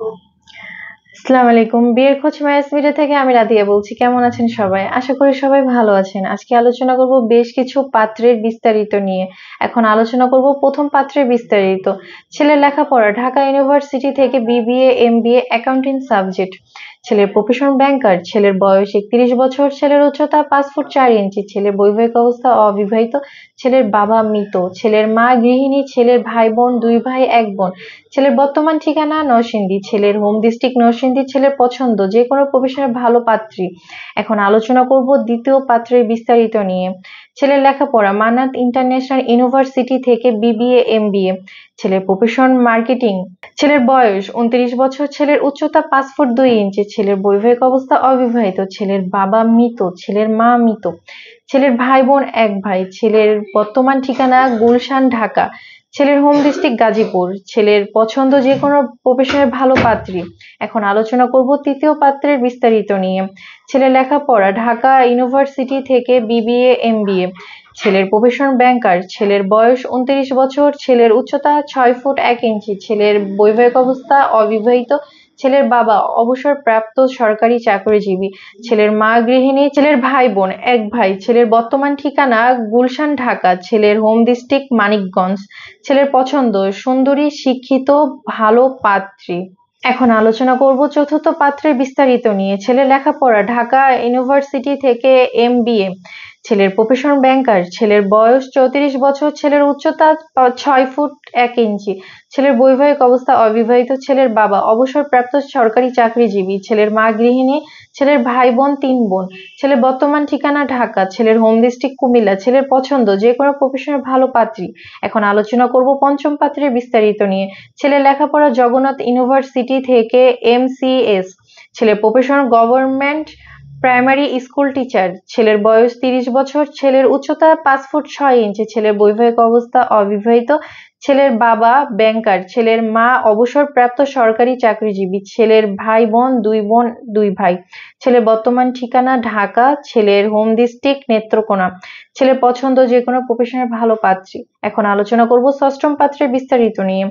আসসালামু আলাইকুম। বিয়ের খোঁজ ম্যারেজ মিডিয়া থেকে আমি রাদিয়া বলছি। কেমন আছেন সবাই? আশা করি সবাই ভালো আছেন। আজকে আলোচনা করব বেশ কিছু পাত্রের বিস্তারিত নিয়ে। এখন আলোচনা করব প্রথম পাত্রের বিস্তারিত। ছেলের লেখাপড়া ঢাকা ইউনিভার্সিটি থেকে বিবিএ, এমবিএ অ্যাকাউন্টিং সাবজেক্ট। ছেলের প্রফেশন ব্যাংকার। ছেলের বয়স ৩১ বছর। ছেলের উচ্চতা ৫ ফুট ৪ ইঞ্চি। ছেলের বৈবাহিক অবস্থা অবিবাহিত। ছেলের বাবা মৃত। ছেলের মা গৃহিণী। ছেলের ভাই বোন ২ ভাই ১ বোন। ছেলের বর্তমান ঠিকানা নরসিংদী। ছেলের হোম ডিস্ট্রিক্ট নরসিংদী। ছেলের পছন্দ যে কোনো প্রফেশনের ভালো পাত্রী। এখন আলোচনা করব দ্বিতীয় পাত্রের বিস্তারিত নিয়ে। ছেলের লেখাপড়া মান্নাত ইন্টারন্যাশনাল ইউনিভার্সিটি থেকে বিবিএ, এমবিএ। ছেলের প্রফেশন মার্কেটিং। ছেলের বয়স ২৯ বছর। ছেলের উচ্চতা ৫ ফুট ২ ইঞ্চি। ছেলের বৈবাহিক অবস্থা অবিবাহিত। ছেলের বাবা মৃত। ছেলের মা মৃত। ছেলের ভাই বোন ১ ভাই। ছেলের বর্তমান ঠিকানা গুলশান, ঢাকা। ছেলের হোম ডিস্ট্রিক্ট গাজীপুর। ছেলের পছন্দ যে কোনো প্রফেশনের ভালো পাত্রী। এখন আলোচনা করব তৃতীয় পাত্রের বিস্তারিত নিয়ে। ছেলের লেখাপড়া ঢাকা ইউনিভার্সিটি থেকে বিবিএ, এমবিএ। ছেলের প্রফেশন ব্যাংকার। ছেলের বয়স ২৯ বছর। ছেলের উচ্চতা ৬ ফুট ১ ইঞ্চি। ছেলের বৈবাহিক অবস্থা অবিবাহিত। ছেলের বাবা অবসরপ্রাপ্ত সরকারি চাকরিজীবী। ছেলের মা গৃহিণী। ছেলের ভাই বোন ১ ভাই। ছেলের বর্তমান ঠিকানা গুলশান, ঢাকা। ছেলের হোম ডিস্ট্রিক্ট মানিকগঞ্জ। ছেলের পছন্দ সুন্দরী, শিক্ষিত, ভালো পাত্রী। এখন আলোচনা করব চতুর্থ পাত্রের বিস্তারিত নিয়ে। ছেলের লেখাপড়া ঢাকা ইউনিভার্সিটি থেকে এমবিএ। ছেলের প্রফেশন ব্যাংকার। ছেলের বয়স ৩৪ বছর। ছেলের উচ্চতা ৬ ফুট ১ ইঞ্চি। ছেলের বৈবাহিক অবস্থা অবিবাহিত। ছেলের বাবা অবসরপ্রাপ্ত সরকারি চাকরিজীবী। ছেলের মা গৃহিণী। ছেলের ভাই বোন ৩ বোন। ছেলের বর্তমান ঠিকানা ঢাকা। ছেলের হোম ডিস্ট্রিক্ট কুমিল্লা। ছেলের পছন্দ যে কোনো প্রফেশনের ভালো পাত্রী। এখন আলোচনা করব পঞ্চম পাত্রের বিস্তারিত নিয়ে। ছেলের লেখাপড়া জগন্নাথ ইউনিভার্সিটি থেকে এমসিএস। ছেলের profession government primary school teacher. ছেলের বয়স ৩০ বছর। ছেলের উচ্চতা ৫ ফুট ৬ ইঞ্চি। ছেলের বৈবাহিক অবস্থা অবিবাহিত। ছেলের বাবা ব্যাংকার। ছেলের মা অবসরপ্রাপ্ত সরকারি চাকরিজীবী। ছেলের ভাই বোন ২ বোন ২ ভাই। ছেলের বর্তমান ঠিকানা ঢাকা। ছেলের হোম ডিস্ট্রিক্ট নেত্রকোনা। ছেলের পছন্দ যে কোনো প্রফেশনের ভালো পাত্রী। এখন আলোচনা করব ষষ্ঠম পাত্রের বিস্তারিত নিয়ে।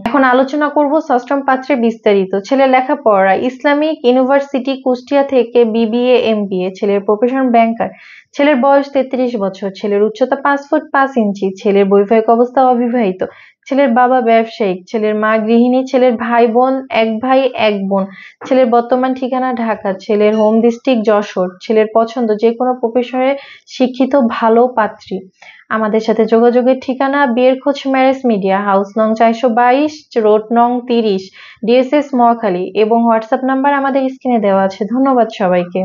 ছেলের লেখাপড়া ইসলামিক ইউনিভার্সিটি কুষ্টিয়া থেকে বিবিএ, এমবিএ। ছেলের প্রফেশন ব্যাংকার। ছেলের বয়স ৩৩ বছর। ছেলের উচ্চতা ৫ ফুট ৫ ইঞ্চি। ছেলের বৈবাহিক অবস্থা অবিবাহিত। ছেলের বাবা ব্যবসায়িক। ছেলের মা গৃহিণী। ছেলের ভাই বোন ১ ভাই ১ বোন। ছেলের বর্তমান ঠিকানা ঢাকা। ছেলের হোম ডিস্ট্রিক্ট যশোর। ছেলের পছন্দ যে কোনো প্রফেশনে শিক্ষিত ভালো পাত্রী। আমাদের সাথে যোগাযোগের ঠিকানা বিয়ের খোঁজ ম্যারেজ মিডিয়া, হাউস নং ৪২২, রোড নং ৩০, ডিএসএস মহাখালী এবং হোয়াটসঅ্যাপ নাম্বার আমাদের স্ক্রিনে দেওয়া আছে। ধন্যবাদ সবাইকে।